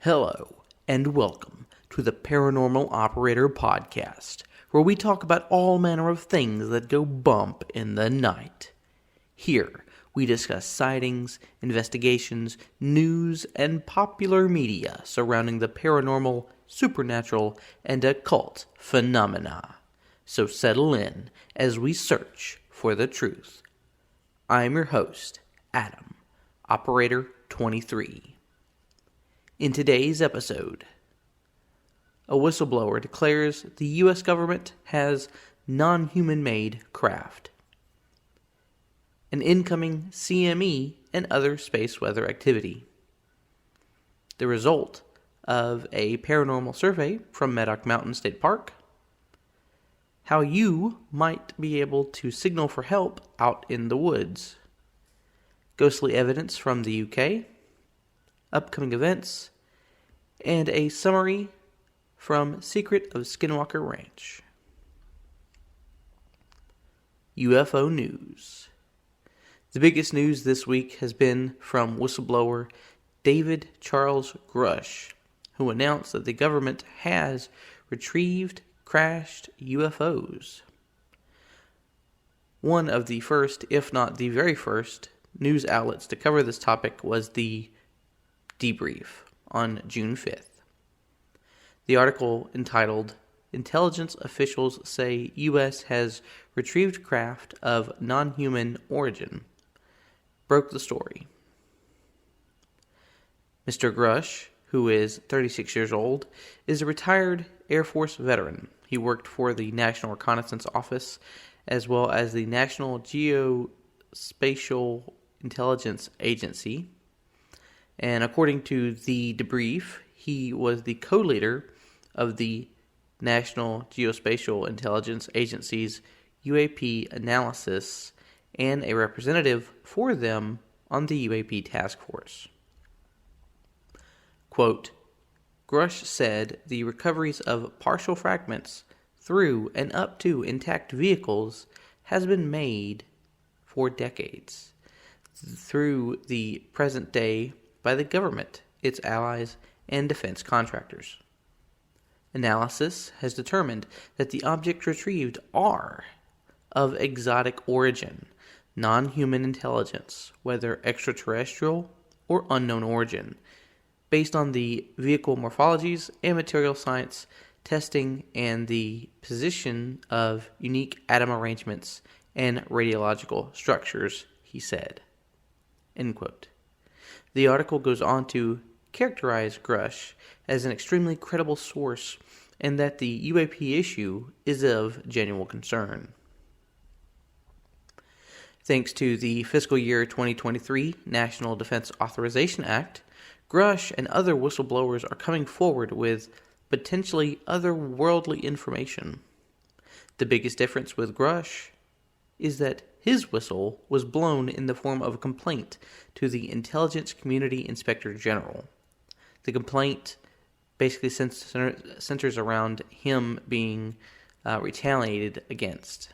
Hello, and welcome to the Paranormal Operator Podcast, where we talk about all manner of things that go bump in the night. Here, we discuss sightings, investigations, news, and popular media surrounding the paranormal, supernatural, and occult phenomena. So settle in as we search for the truth. I'm your host, Adam, Operator 23. In today's episode, a whistleblower declares the U.S. government has non-human-made craft. An incoming CME and other space weather activity. The result of a paranormal survey from Medoc Mountain State Park. How you might be able to signal for help out in the woods. Ghostly evidence from the UK. Upcoming events, and a summary from Secret of Skinwalker Ranch. UFO news. The biggest news this week has been from whistleblower David Charles Grush, who announced that the government has retrieved crashed UFOs. One of the first, if not the very first, news outlets to cover this topic was the Debrief on June 5th. The article entitled, Intelligence Officials Say U.S. Has Retrieved Craft of Non-Human Origin, broke the story. Mr. Grush, who is 36 years old, is a retired Air Force veteran. He worked for the National Reconnaissance Office as well as the National Geospatial Intelligence Agency. And according to the debrief, he was the co-leader of the National Geospatial Intelligence Agency's UAP analysis and a representative for them on the UAP task force. Quote, Grush said the recoveries of partial fragments through and up to intact vehicles has been made for decades through the present day by the government, its allies, and defense contractors. Analysis has determined that the objects retrieved are of exotic origin, non-human intelligence, whether extraterrestrial or unknown origin, based on the vehicle morphologies and material science testing and the position of unique atom arrangements and radiological structures, he said. End quote. The article goes on to characterize Grush as an extremely credible source and that the UAP issue is of genuine concern. Thanks to the fiscal year 2023 National Defense Authorization Act, Grush and other whistleblowers are coming forward with potentially otherworldly information. The biggest difference with Grush is that his whistle was blown in the form of a complaint to the Intelligence Community Inspector General. The complaint basically centers around him being retaliated against.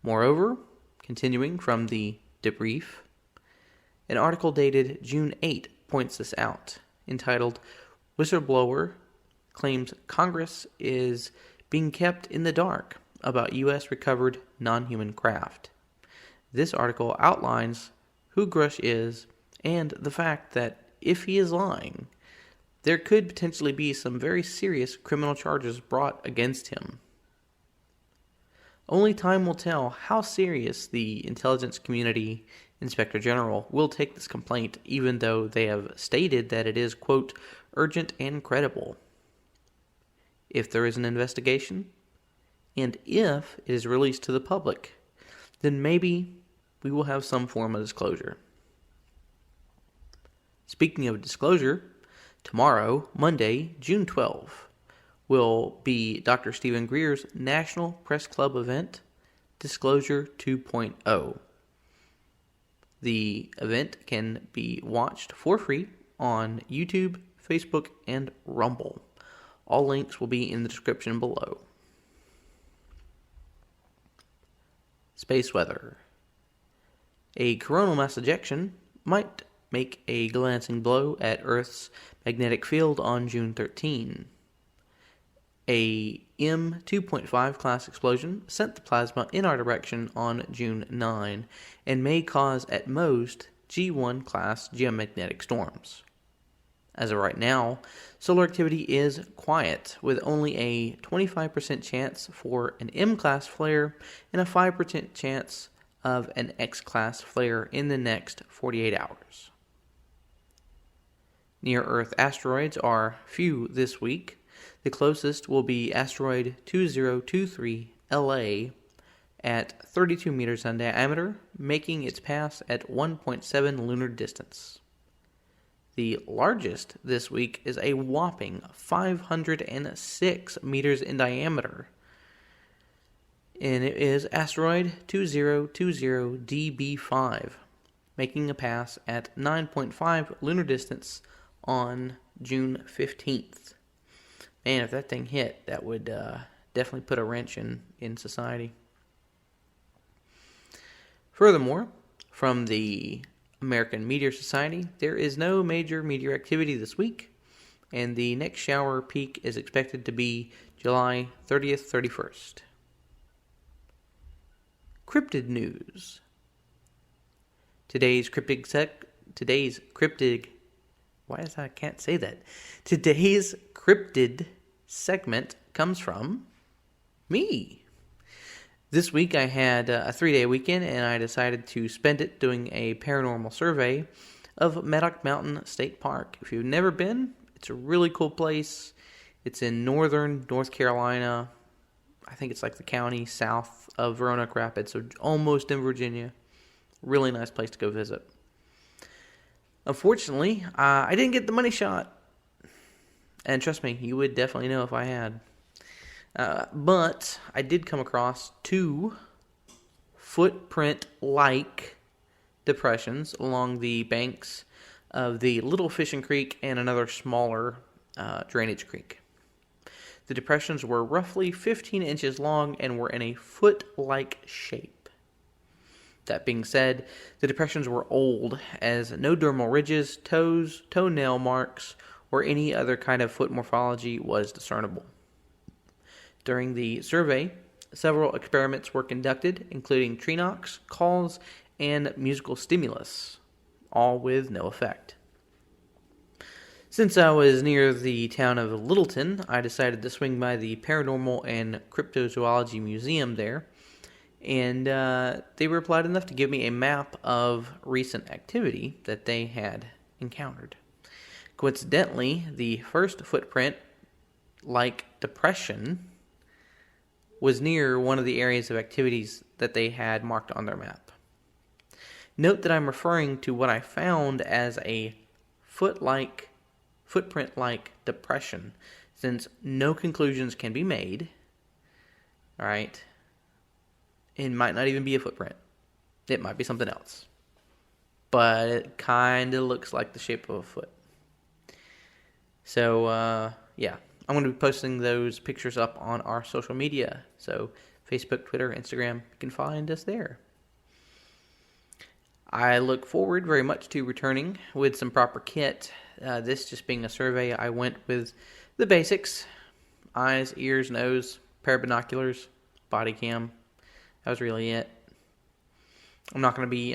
Moreover, continuing from the debrief, an article dated June 8 points this out, entitled, Whistleblower Claims Congress is Being Kept in the Dark about U.S. Recovered Non-Human Craft. This article outlines who Grush is and the fact that if he is lying, there could potentially be some very serious criminal charges brought against him. Only time will tell how serious the Intelligence Community Inspector General will take this complaint, even though they have stated that it is, quote, urgent and credible. If there is an investigation, and if it is released to the public, then maybe we will have some form of disclosure. Speaking of disclosure, tomorrow, Monday, June 12, will be Dr. Stephen Greer's National Press Club event, Disclosure 2.0. The event can be watched for free on YouTube, Facebook, and Rumble. All links will be in the description below. Space weather. A coronal mass ejection might make a glancing blow at Earth's magnetic field on June 13. A M2.5 class explosion sent the plasma in our direction on June 9 and may cause at most G1 class geomagnetic storms. As of right now, solar activity is quiet, with only a 25% chance for an M-class flare and a 5% chance of an X-class flare in the next 48 hours. Near-Earth asteroids are few this week. The closest will be asteroid 2023 LA at 32 meters in diameter, making its pass at 1.7 lunar distance. The largest this week is a whopping 506 meters in diameter, and it is asteroid 2020 DB5, making a pass at 9.5 lunar distance on June 15th. Man, if that thing hit, that would definitely put a wrench in society. Furthermore, from the American Meteor Society, there is no major meteor activity this week, and the next shower peak is expected to be July 30th, 31st. Cryptid news. Today's cryptid segment comes from me. This week I had a 3-day weekend, and I decided to spend it doing a paranormal survey of Medoc Mountain State Park. If you've never been, it's a really cool place. It's in northern North Carolina. I think it's like the county south of Roanoke Rapids, so almost in Virginia. Really nice place to go visit. Unfortunately, I didn't get the money shot. And trust me, you would definitely know if I had. But I did come across 2 footprint-like depressions along the banks of the Little Fishing Creek and another smaller drainage creek. The depressions were roughly 15 inches long and were in a foot-like shape. That being said, the depressions were old, as no dermal ridges, toes, toenail marks, or any other kind of foot morphology was discernible. During the survey, several experiments were conducted, including tree knocks, calls, and musical stimulus, all with no effect. Since I was near the town of Littleton, I decided to swing by the Paranormal and Cryptozoology Museum there, and they were polite enough to give me a map of recent activity that they had encountered. Coincidentally, the first footprint-like depression was near one of the areas of activities that they had marked on their map. Note that I'm referring to what I found as a footprint-like depression, since no conclusions can be made. Alright? It might not even be a footprint. It might be something else. But it kind of looks like the shape of a foot. So, yeah. I'm going to be posting those pictures up on our social media. So, Facebook, Twitter, Instagram, you can find us there. I look forward very much to returning with some proper kit. This just being a survey, I went with the basics. Eyes, ears, nose, pair of binoculars, body cam. That was really it. I'm not going to be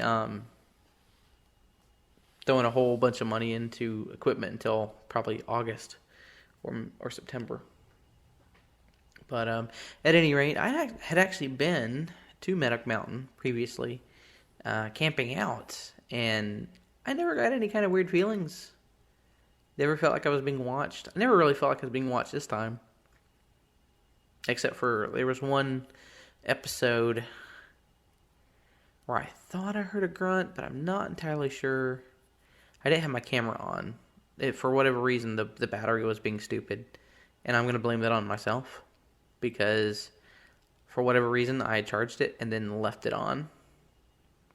throwing a whole bunch of money into equipment until probably August or September. But at any rate, I had actually been to Medoc Mountain previously, camping out, and I never got any kind of weird feelings. Never felt like I was being watched. I never really felt like I was being watched this time. Except for, there was one episode where I thought I heard a grunt, but I'm not entirely sure. I didn't have my camera on. For whatever reason, the battery was being stupid. And I'm going to blame that on myself. Because for whatever reason, I charged it and then left it on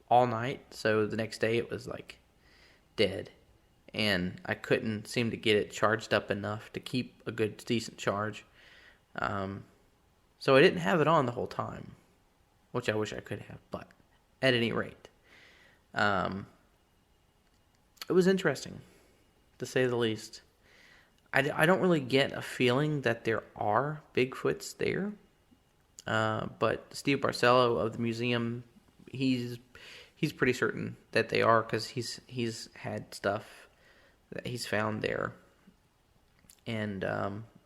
all night. So the next day it was like dead. And I couldn't seem to get it charged up enough to keep a good, decent charge. So I didn't have it on the whole time. Which I wish I could have. But at any rate. it was interesting, to say the least. I don't really get a feeling that there are Bigfoots there. But Steve Barcelo of the museum, he's pretty certain that they are, because he's had stuff that he's found there, and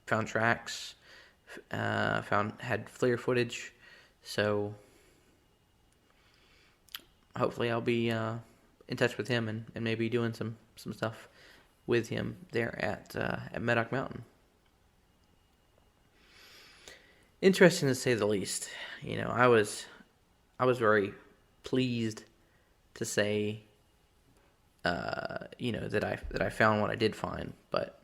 found tracks, had FLIR footage. So hopefully I'll be in touch with him and maybe doing some stuff with him there at Medoc Mountain. Interesting to say the least. I was very pleased to say, that I found what I did find, but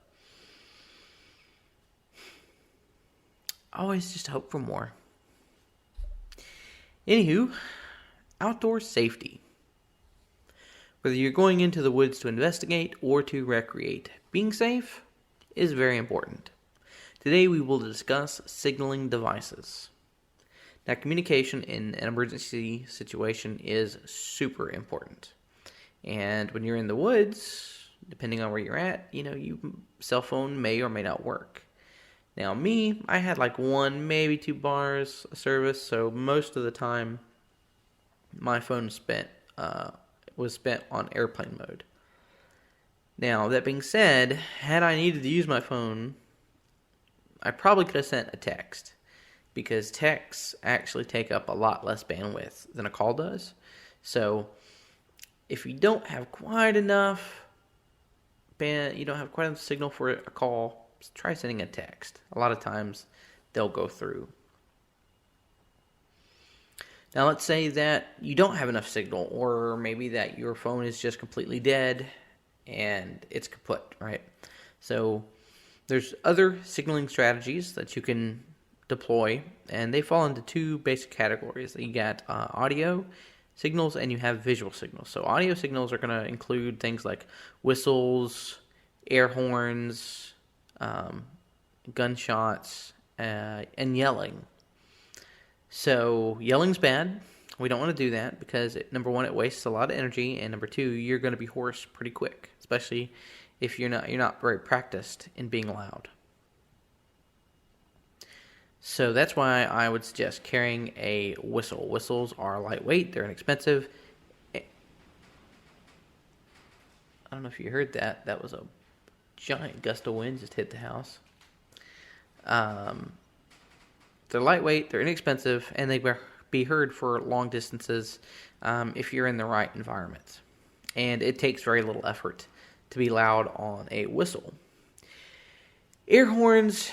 always just hope for more. Anywho, outdoor safety. Whether you're going into the woods to investigate or to recreate, being safe is very important. Today we will discuss signaling devices. Now, communication in an emergency situation is super important. And when you're in the woods, depending on where you're at, your cell phone may or may not work. Now, I had like 1, maybe 2 bars of service, so most of the time my phone was spent on airplane mode. Now, that being said, had I needed to use my phone, I probably could have sent a text, because texts actually take up a lot less bandwidth than a call does. So if you don't have quite enough signal for a call, try sending a text. A lot of times they'll go through. Now, let's say that you don't have enough signal, or maybe that your phone is just completely dead and it's kaput, right? So there's other signaling strategies that you can deploy, and they fall into 2 basic categories. You got audio signals and you have visual signals. So audio signals are going to include things like whistles, air horns, gunshots, and yelling. So yelling's bad. We don't want to do that, because number 1, it wastes a lot of energy, and number 2, you're going to be hoarse pretty quick, especially if you're not very practiced in being loud. So that's why I would suggest carrying a whistle. Whistles are lightweight, they're inexpensive. I don't know if you heard that. That was a giant gust of wind just hit the house. They're lightweight, they're inexpensive, and they be heard for long distances if you're in the right environment. And it takes very little effort to be loud on a whistle. Air horns,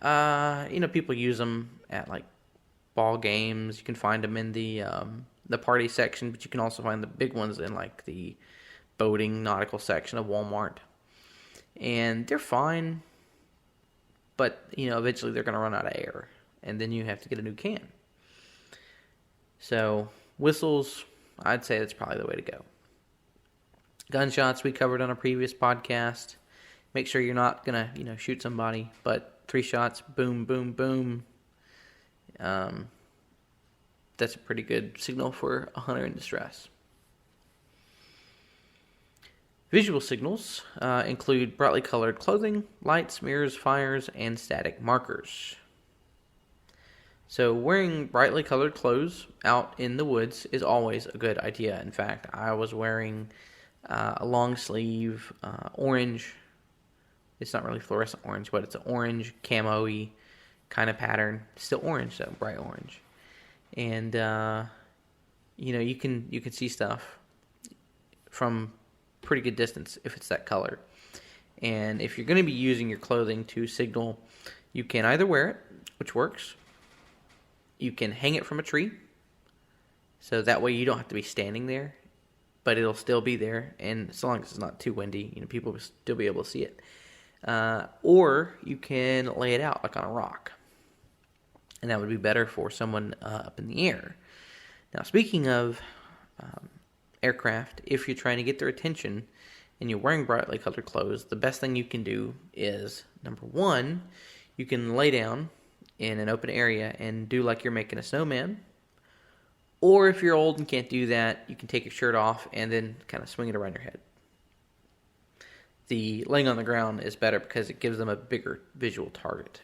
people use them at like ball games. You can find them in the party section, but you can also find the big ones in like the boating, nautical section of Walmart. And they're fine, but eventually they're going to run out of air, and then you have to get a new can. So whistles, I'd say that's probably the way to go. Gunshots we covered on a previous podcast. Make sure you're not gonna, shoot somebody, but 3 shots, boom, boom, boom. That's a pretty good signal for a hunter in distress. Visual signals include brightly colored clothing, lights, mirrors, fires, and static markers. So wearing brightly colored clothes out in the woods is always a good idea. In fact, I was wearing a long sleeve orange. It's not really fluorescent orange, but it's an orange camo-y kind of pattern. Still orange though, bright orange. And you can see stuff from pretty good distance if it's that color. And if you're going to be using your clothing to signal, you can either wear it, which works. You can hang it from a tree, so that way you don't have to be standing there, but it'll still be there, and as long as it's not too windy, people will still be able to see it. Or you can lay it out like on a rock, and that would be better for someone up in the air. Now, speaking of aircraft, if you're trying to get their attention and you're wearing brightly colored clothes, the best thing you can do is, number 1, you can lay down in an open area and do like you're making a snowman. Or if you're old and can't do that, you can take your shirt off and then kind of swing it around your head. the laying on the ground is better because it gives them a bigger visual target.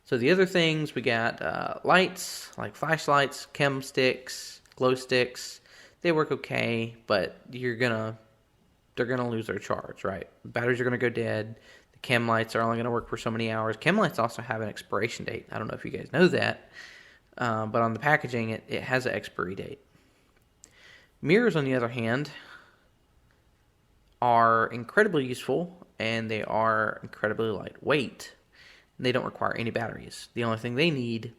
So the other things, we got lights, like flashlights, chem sticks, glow sticks. They work okay, but they're gonna lose their charge, right? Batteries are gonna go dead. The chem lights are only gonna work for so many hours. Chem lights also have an expiration date. I don't know if you guys know that, but on the packaging, it has an expiry date. Mirrors, on the other hand, are incredibly useful, and they are incredibly lightweight. They don't require any batteries. The only thing they need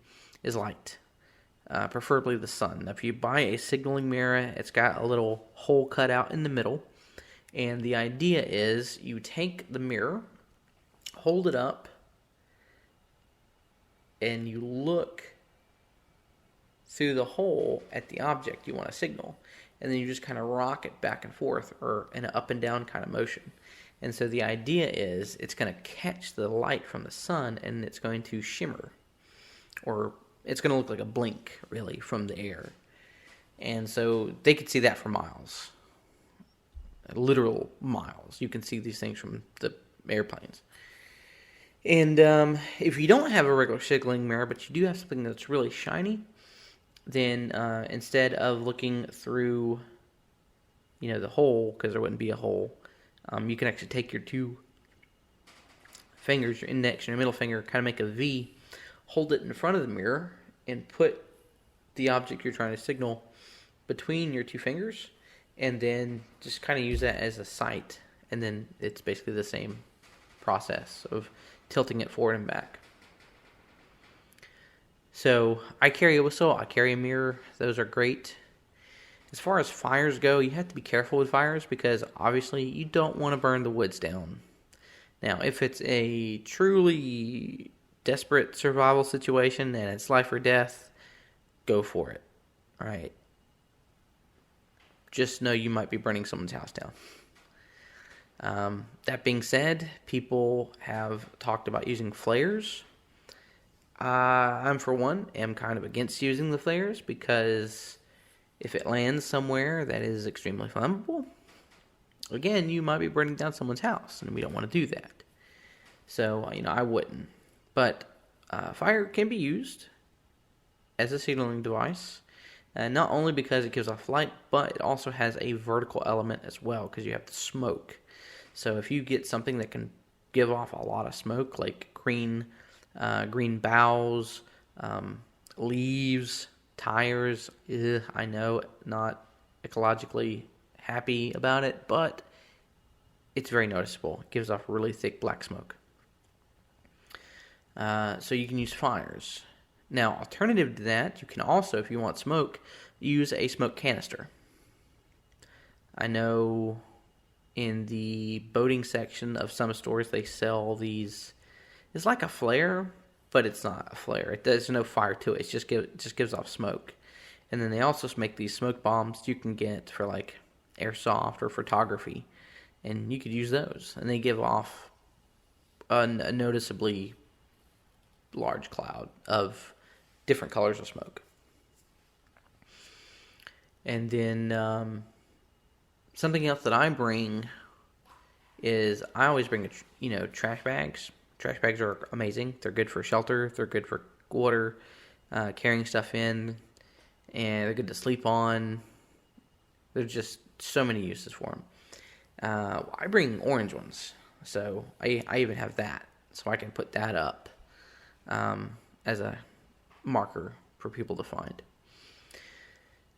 is light, preferably the sun. Now, if you buy a signaling mirror, it's got a little hole cut out in the middle, and the idea is you take the mirror, hold it up, and you look through the hole at the object you want to signal, and then you just kind of rock it back and forth, or in an up and down kind of motion. And so the idea is it's going to catch the light from the sun, and it's going to shimmer, or it's going to look like a blink, really, from the air. And so they could see that for miles, literal miles. You can see these things from the airplanes. And if you don't have a regular signaling mirror, but you do have something that's really shiny, then instead of looking through, the hole, because there wouldn't be a hole, you can actually take your two fingers, your index and your middle finger, kind of make a V, hold it in front of the mirror, and put the object you're trying to signal between your two fingers, and then just kind of use that as a sight, and then it's basically the same process of tilting it forward and back. So I carry a whistle, I carry a mirror. Those are great. As far as fires go, you have to be careful with fires because obviously you don't want to burn the woods down. Now, if it's a truly desperate survival situation and it's life or death, go for it. All right. Just know you might be burning someone's house down. That being said, people have talked about using flares. I'm, for one, am kind of against using the flares because if it lands somewhere that is extremely flammable, again, you might be burning down someone's house, and we don't want to do that. So, I wouldn't. But fire can be used as a signaling device, not only because it gives off light, but it also has a vertical element as well because you have the smoke. So if you get something that can give off a lot of smoke, like green boughs, leaves, tires, I know, not ecologically happy about it, but it's very noticeable. It gives off really thick black smoke. So you can use fires. Now, alternative to that, you can also, if you want smoke, use a smoke canister. I know in the boating section of some stores, they sell these. It's like a flare, but it's not a flare. There's no fire to it. It just gives off smoke. And then they also make these smoke bombs you can get for like airsoft or photography, and you could use those. And they give off a noticeably large cloud of different colors of smoke. And then something else that I bring is I always bring trash bags. Trash bags are amazing. They're good for shelter. They're good for water, carrying stuff in, and they're good to sleep on. There's just so many uses for them. I bring orange ones, so I even have that, so I can put that up as a marker for people to find.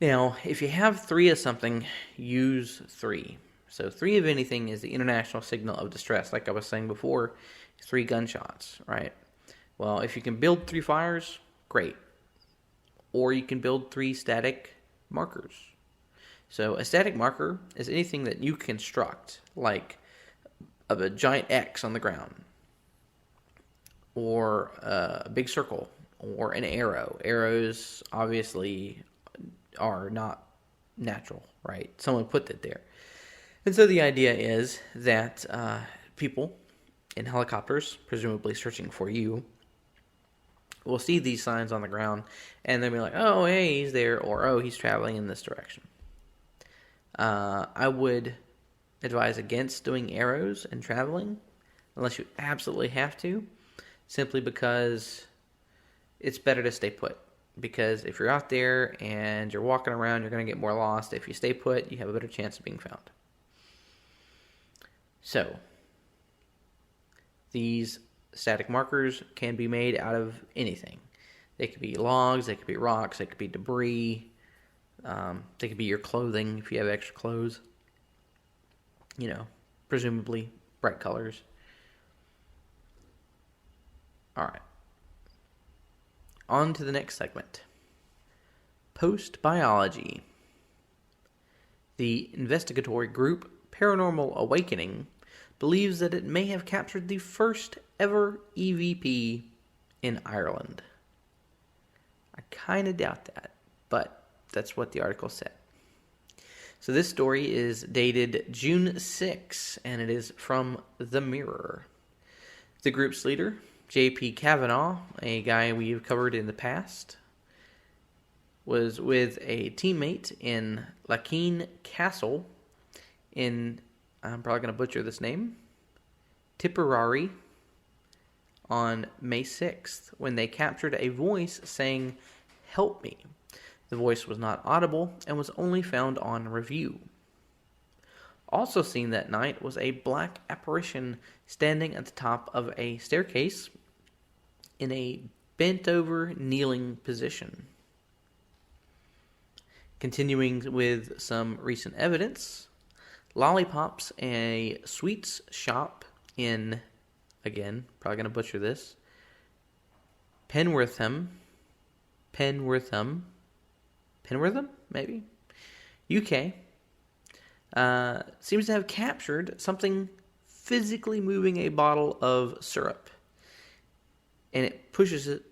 Now, if you have 3 of something, use 3. So 3 of anything is the international signal of distress. Like I was saying before, 3 gunshots, right? Well, if you can build 3 fires, great. Or you can build 3 static markers. So a static marker is anything that you construct, like of a giant X on the ground, or a big circle, or an arrow. Arrows obviously are not natural, right? Someone put that there. And so the idea is that people in helicopters, presumably searching for you, will see these signs on the ground, and they'll be like, oh, hey, he's there, or oh, he's traveling in this direction. I would advise against doing arrows and traveling unless you absolutely have to, simply because it's better to stay put. Because if you're out there and you're walking around, you're going to get more lost. If you stay put, you have a better chance of being found. So, these static markers can be made out of anything. They could be logs, they could be rocks, they could be debris, they could be your clothing if you have extra clothes. Presumably bright colors. Alright. On to the next segment. Post-biology. The investigatory group Paranormal Awakening believes that it may have captured the first ever EVP in Ireland. I kind of doubt that, but that's what the article said. So this story is dated June 6, and it is from The Mirror. The group's leader, J.P. Kavanaugh, a guy we've covered in the past, was with a teammate in Lakin Castle in, I'm probably going to butcher this name, Tipperary, on May 6th, when they captured a voice saying, "Help me." The voice was not audible and was only found on review. Also seen that night was a black apparition standing at the top of a staircase in a bent-over kneeling position. Continuing with some recent evidence, Lollipops, a sweets shop in, again, probably going to butcher this, Penwortham, maybe, UK, seems to have captured something physically moving a bottle of syrup. And it pushes it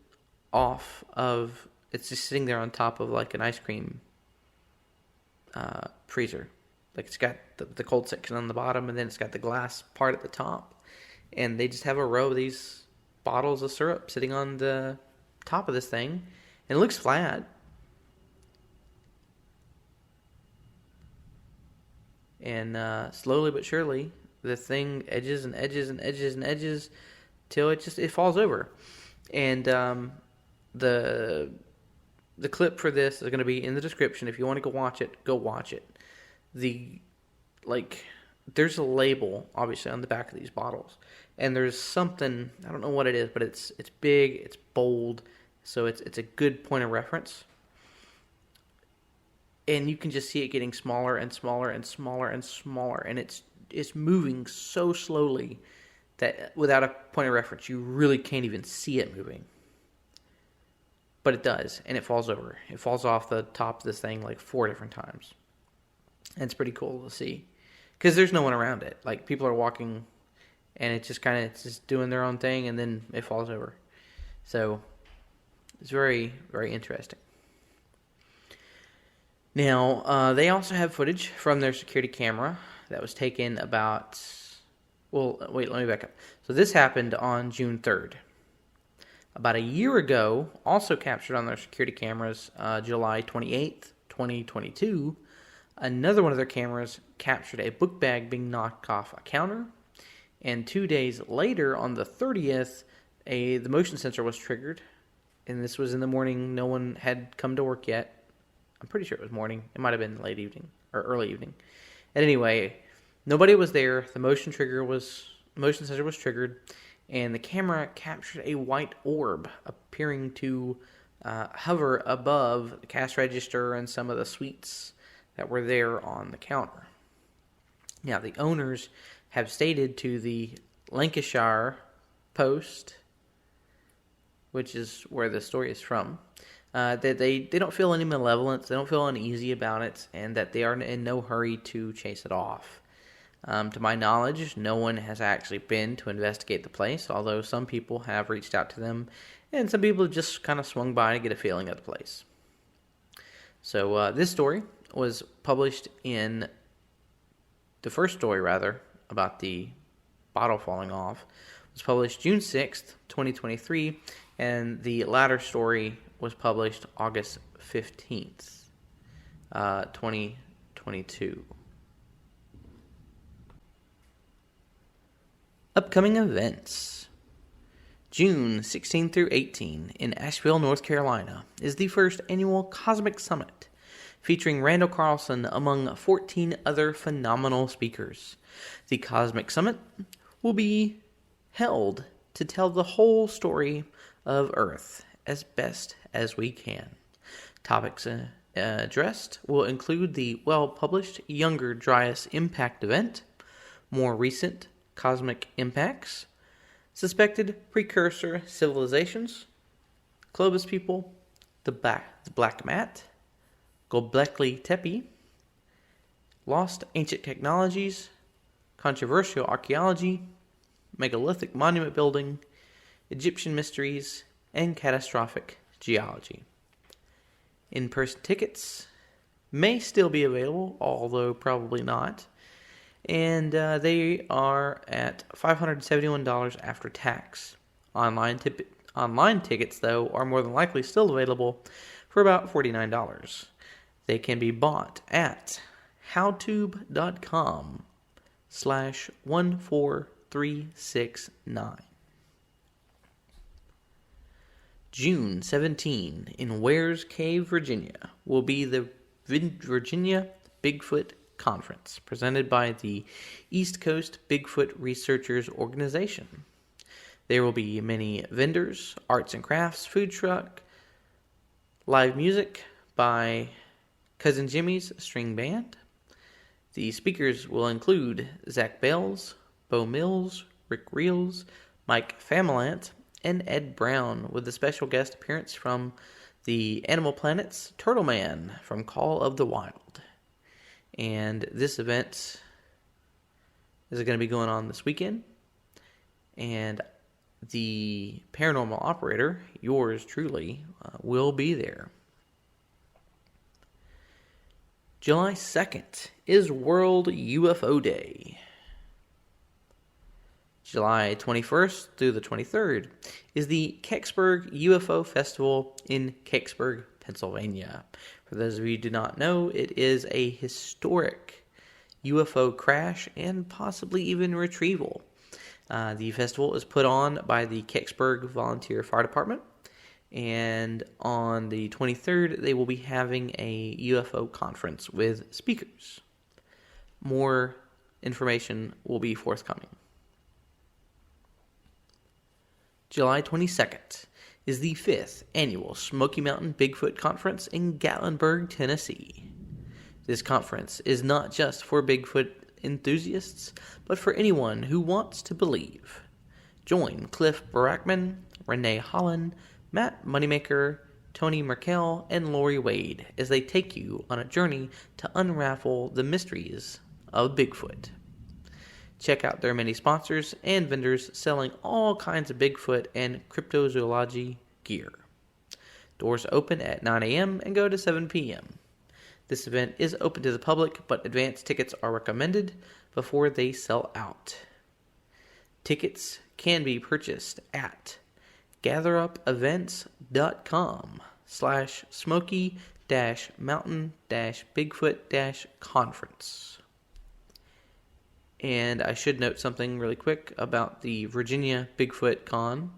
off of, it's just sitting there on top of like an ice cream freezer. Like it's got the cold section on the bottom, and then it's got the glass part at the top. And they just have a row of these bottles of syrup sitting on the top of this thing. And it looks flat. And slowly but surely, the thing edges and edges and edges and edges till it falls over. And the clip for this is going to be in the description. If you want to go watch it, go watch it. There's a label obviously on the back of these bottles, and there's something, I don't know what it is, but it's big, it's bold, so it's a good point of reference. And you can just see it getting smaller and smaller and smaller and smaller, and it's moving so slowly that without a point of reference, you really can't even see it moving. But it does, and it falls over. It falls off the top of this thing like 4 different times. And it's pretty cool to see, because there's no one around it. Like, people are walking, and it's just doing their own thing, and then it falls over. So it's very, very interesting. Now, they also have footage from their security camera that was taken about... Well, wait, let me back up. So this happened on June 3rd. About a year ago, also captured on their security cameras, July 28th, 2022, another one of their cameras captured a book bag being knocked off a counter. And 2 days later, on the 30th, the motion sensor was triggered. And this was in the morning. No one had come to work yet. I'm pretty sure it was morning. It might have been late evening or early evening. And anyway, nobody was there. The motion sensor was triggered, and the camera captured a white orb appearing to hover above the cash register and some of the sweets that were there on the counter. Now, the owners have stated to the Lancashire Post, which is where the story is from, that they don't feel any malevolence, they don't feel uneasy about it, and that they are in no hurry to chase it off. To my knowledge, no one has actually been to investigate the place, although some people have reached out to them, and some people have just kind of swung by to get a feeling of the place. So this story was published in, the first story rather, about the bottle falling off, was published June 6th, 2023, and the latter story was published August 15th, 2022. Upcoming events. June 16 through 18 in Asheville, North Carolina is the first annual Cosmic Summit, featuring Randall Carlson among 14 other phenomenal speakers. The Cosmic Summit will be held to tell the whole story of Earth as best as we can. Topics addressed will include the well-published Younger Dryas Impact event, more recent cosmic impacts, suspected precursor civilizations, Clovis people, the Black Mat, Göbekli Tepe, lost ancient technologies, controversial archaeology, megalithic monument building, Egyptian mysteries, and catastrophic geology. In-person tickets may still be available, although probably not, and they are at $571 after tax. Online tickets, though, are more than likely still available for about $49. They can be bought at howtube.com/14369. June 17 in Wares Cave, Virginia, will be the Virginia Bigfoot Conference, presented by the East Coast Bigfoot Researchers Organization. There will be many vendors, arts and crafts, food truck, live music by Cousin Jimmy's String Band. The speakers will include Zach Bells, Bo Mills, Rick Reels, Mike Familant, and Ed Brown, with a special guest appearance from the Animal Planet's Turtle Man from Call of the Wild. And this event is going to be going on this weekend. And the paranormal operator, yours truly, will be there. July 2nd is World UFO Day. July 21st through the 23rd is the Kecksburg UFO Festival in Kecksburg, Pennsylvania. For those of you who do not know, it is a historic UFO crash and possibly even retrieval. The festival is put on by the Kecksburg Volunteer Fire Department, and on the 23rd they will be having a UFO conference with speakers. More information will be forthcoming. July 22nd is the 5th annual Smoky Mountain Bigfoot Conference in Gatlinburg, Tennessee. This conference is not just for Bigfoot enthusiasts, but for anyone who wants to believe. Join Cliff Barackman, Renee Holland, Matt Moneymaker, Tony Merkel, and Lori Wade as they take you on a journey to unravel the mysteries of Bigfoot. Check out their many sponsors and vendors selling all kinds of Bigfoot and cryptozoology gear. Doors open at 9 a.m. and go to 7 p.m. This event is open to the public, but advance tickets are recommended before they sell out. Tickets can be purchased at gatherupevents.com/smoky-mountain-bigfoot-conference. And I should note something really quick about the Virginia Bigfoot Con.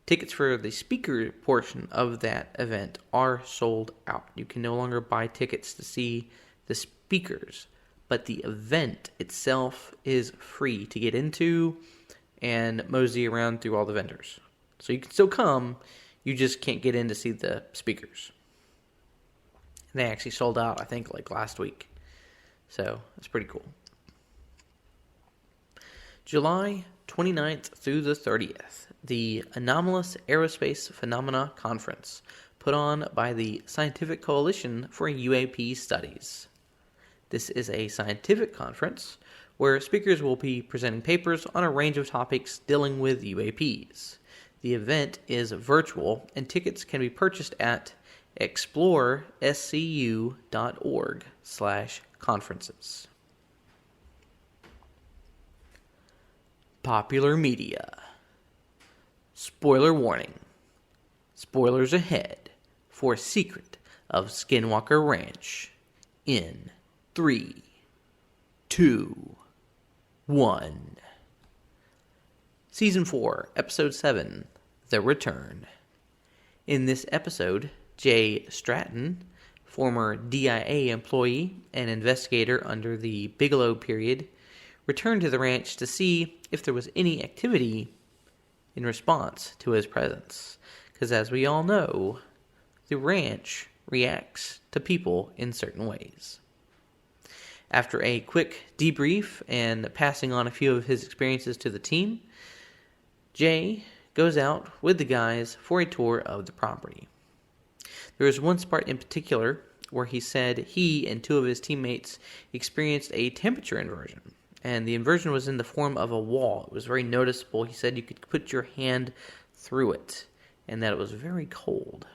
Tickets for the speaker portion of that event are sold out. You can no longer buy tickets to see the speakers, but the event itself is free to get into and mosey around through all the vendors. So you can still come, you just can't get in to see the speakers. And they actually sold out, I think, like last week. So it's pretty cool. July 29th through the 30th, the Anomalous Aerospace Phenomena Conference, put on by the Scientific Coalition for UAP Studies. This is a scientific conference where speakers will be presenting papers on a range of topics dealing with UAPs. The event is virtual, and tickets can be purchased at explorescu.org/conferences. Popular media. Spoiler warning. Spoilers ahead for Secret of Skinwalker Ranch in 3, 2, 1. Season 4, Episode 7, The Return. In this episode, Jay Stratton, former DIA employee and investigator under the Bigelow period, returned to the ranch to see if there was any activity in response to his presence. Because as we all know, the ranch reacts to people in certain ways. After a quick debrief and passing on a few of his experiences to the team, Jay goes out with the guys for a tour of the property. There was one spot in particular where he said he and two of his teammates experienced a temperature inversion. And the inversion was in the form of a wall. It was very noticeable. He said you could put your hand through it and that it was very cold.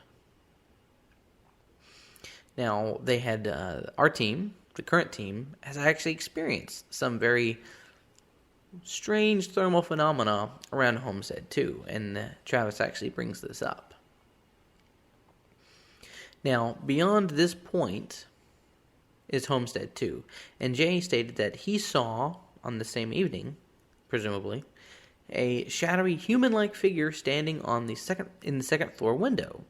Now, they had our team, the current team, has actually experienced some very strange thermal phenomena around Homestead too, and Travis actually brings this up. Now, beyond this point is Homestead 2, and Jay stated that he saw, on the same evening, presumably, a shadowy human-like figure standing in the second floor window.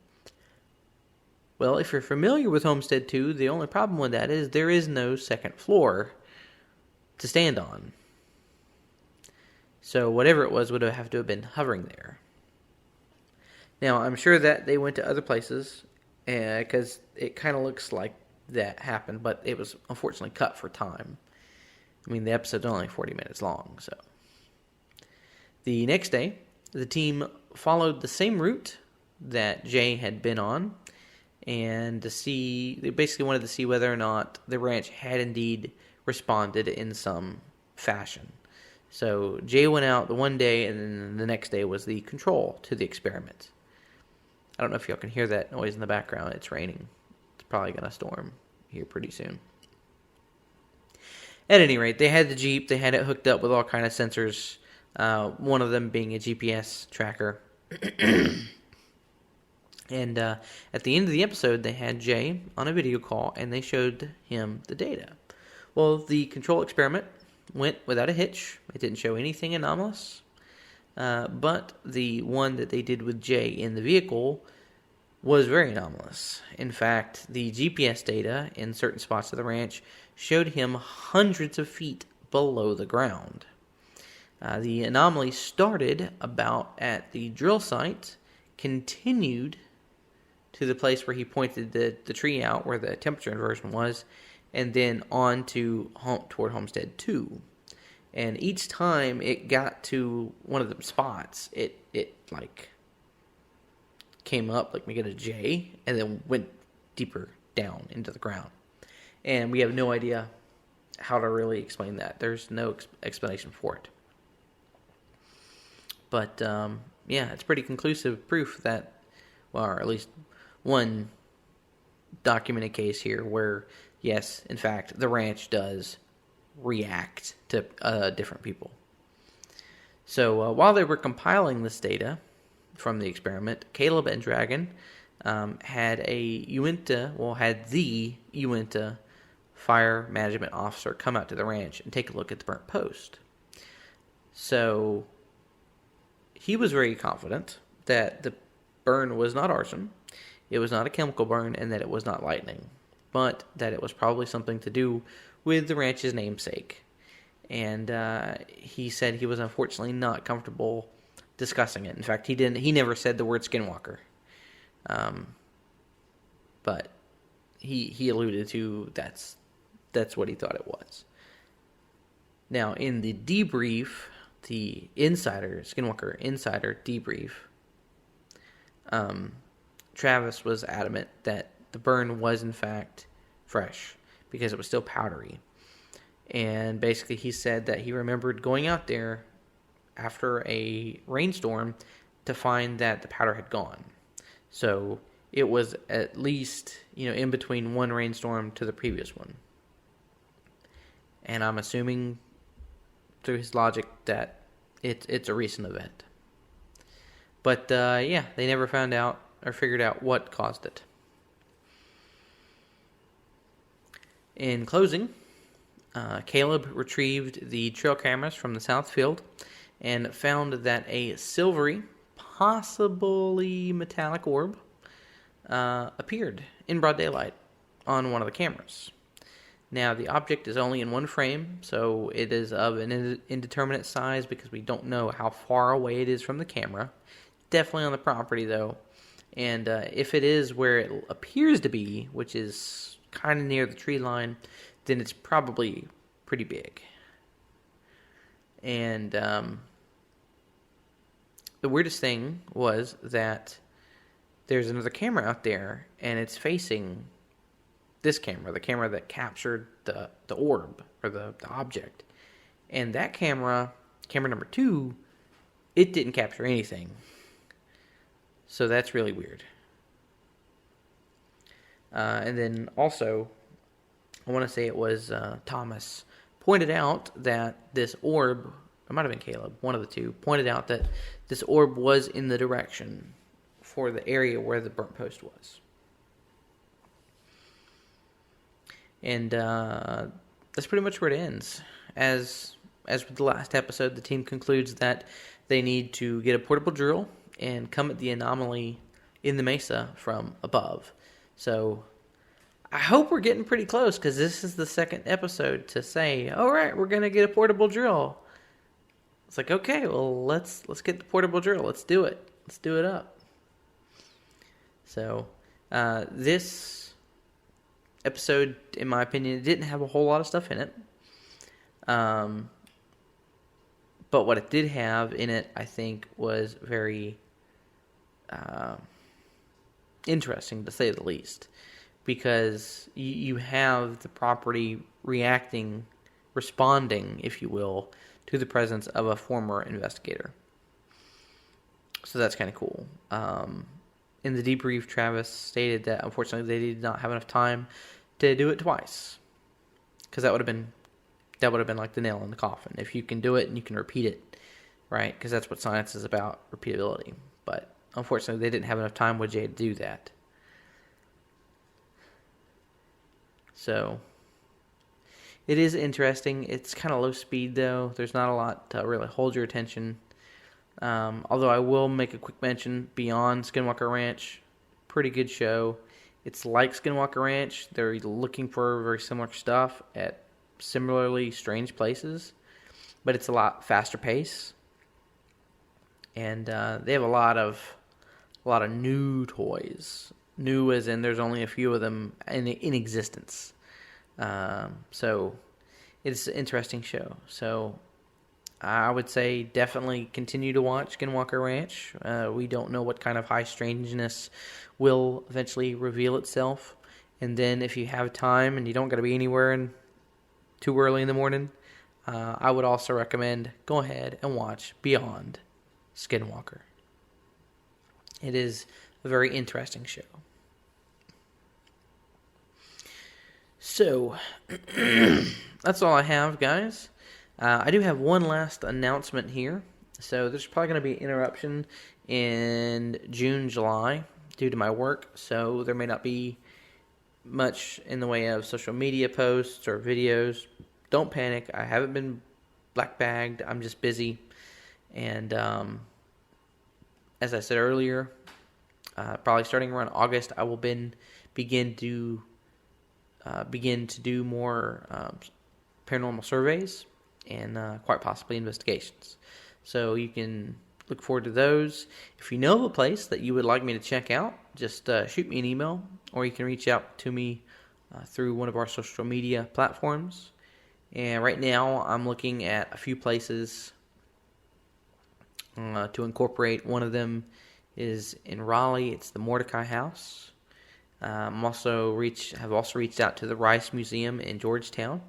Well, if you're familiar with Homestead 2, the only problem with that is there is no second floor to stand on. So whatever it was would have to have been hovering there. Now, I'm sure that they went to other places because it kind of looks like that happened, but it was unfortunately cut for time. I mean, the episode's only 40 minutes long, so. The next day, the team followed the same route that Jay had been on, and they basically wanted to see whether or not the ranch had indeed responded in some fashion. So Jay went out the one day, and then the next day was the control to the experiment. I don't know if y'all can hear that noise in the background. It's raining. It's probably going to storm here pretty soon. At any rate, they had the Jeep. They had it hooked up with all kind of sensors, one of them being a GPS tracker. And at the end of the episode, they had Jay on a video call, and they showed him the data. Well, the control experiment went without a hitch. It didn't show anything anomalous. But the one that they did with Jay in the vehicle was very anomalous. In fact, the GPS data in certain spots of the ranch showed him hundreds of feet below the ground. The anomaly started about at the drill site, continued to the place where he pointed the tree out where the temperature inversion was, and then on toward Homestead 2. And each time it got to one of the spots, it like came up like we get a J, and then went deeper down into the ground. And we have no idea how to really explain that. There's no explanation for it. But yeah, it's pretty conclusive proof that, well, or at least one documented case here where, yes, in fact, the ranch does react to different people. So while they were compiling this data from the experiment, Caleb and Dragon had the Uinta fire management officer come out to the ranch and take a look at the burnt post. So he was very confident that the burn was not arson, it was not a chemical burn, and that it was not lightning, but that it was probably something to do with the ranch's namesake. And he said he was unfortunately not comfortable discussing it. In fact, he never said the word Skinwalker. But he alluded to that's what he thought it was. Now, in the debrief, the Skinwalker Insider debrief, Travis was adamant that the burn was in fact fresh because it was still powdery. And basically he said that he remembered going out there after a rainstorm to find that the powder had gone. So it was at least, in between one rainstorm to the previous one. And I'm assuming through his logic that it's a recent event. But yeah, they never found out or figured out what caused it. In closing, Caleb retrieved the trail cameras from the south field and found that a silvery, possibly metallic orb appeared in broad daylight on one of the cameras. Now, the object is only in one frame, so it is of an indeterminate size because we don't know how far away it is from the camera. Definitely on the property, though. And if it is where it appears to be, which is kind of near the tree line, then it's probably pretty big. And the weirdest thing was that there's another camera out there, and it's facing this camera, the camera that captured the orb, or the object. And that camera number 2, it didn't capture anything. So that's really weird. And then also, I want to say it was Thomas, pointed out that this orb, it might have been Caleb, one of the two, pointed out that this orb was in the direction for the area where the burnt post was. And that's pretty much where it ends. As with the last episode, the team concludes that they need to get a portable drill and come at the anomaly in the mesa from above. So I hope we're getting pretty close, because this is the second episode to say, all right, we're going to get a portable drill. It's like, okay, well, let's get the portable drill. Let's do it. Let's do it up. So this episode, in my opinion, didn't have a whole lot of stuff in it. But what it did have in it, I think, was very interesting, to say the least. Because you have the property responding, if you will, to the presence of a former investigator. So that's kind of cool. In the debrief, Travis stated that unfortunately they did not have enough time to do it twice, because that would have been like the nail in the coffin. If you can do it and you can repeat it, right? Because that's what science is about, repeatability. But unfortunately, they didn't have enough time with Jay to do that. So it is interesting. It's kind of low speed, though. There's not a lot to really hold your attention. Although I will make a quick mention, Beyond Skinwalker Ranch, pretty good show. It's like Skinwalker Ranch. They're looking for very similar stuff at similarly strange places, but it's a lot faster pace. And they have a lot of new toys. New as in there's only a few of them in existence. So it's an interesting show. So I would say definitely continue to watch Skinwalker Ranch. We don't know what kind of high strangeness will eventually reveal itself. And then if you have time and you don't got to be anywhere too early in the morning, I would also recommend go ahead and watch Beyond Skinwalker. It is a very interesting show. So, that's all I have, guys. I do have one last announcement here. So, there's probably going to be an interruption in June, July due to my work. So, there may not be much in the way of social media posts or videos. Don't panic. I haven't been black bagged. I'm just busy. And as I said earlier, probably starting around August, I will begin to do more paranormal surveys and quite possibly investigations. So you can look forward to those. If you know of a place that you would like me to check out, just shoot me an email, or you can reach out to me through one of our social media platforms. And right now, I'm looking at a few places to incorporate. One of them is in Raleigh. It's the Mordecai House. Have also reached out to the Rice Museum in Georgetown,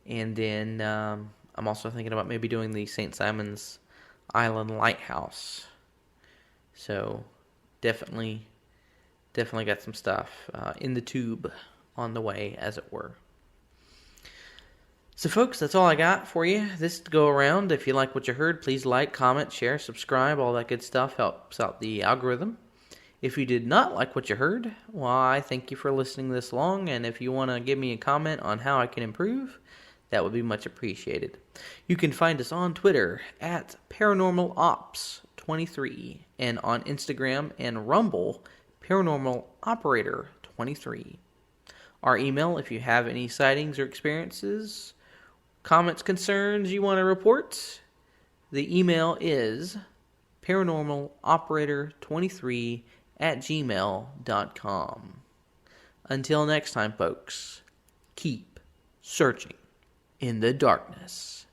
and then I'm also thinking about maybe doing the St. Simon's Island Lighthouse. So definitely got some stuff in the tube on the way, as it were. So folks, that's all I got for you this go around. If you like what you heard, please like, comment, share, subscribe. All that good stuff helps out the algorithm. If you did not like what you heard, well, I thank you for listening this long. And if you want to give me a comment on how I can improve, That would be much appreciated. You can find us on Twitter at ParanormalOps23 and on Instagram and Rumble, Paranormal Operator 23. Our email, if you have any sightings or experiences, comments, concerns you want to report, the email is paranormaloperator23@gmail.com. Until next time, folks, keep searching in the darkness.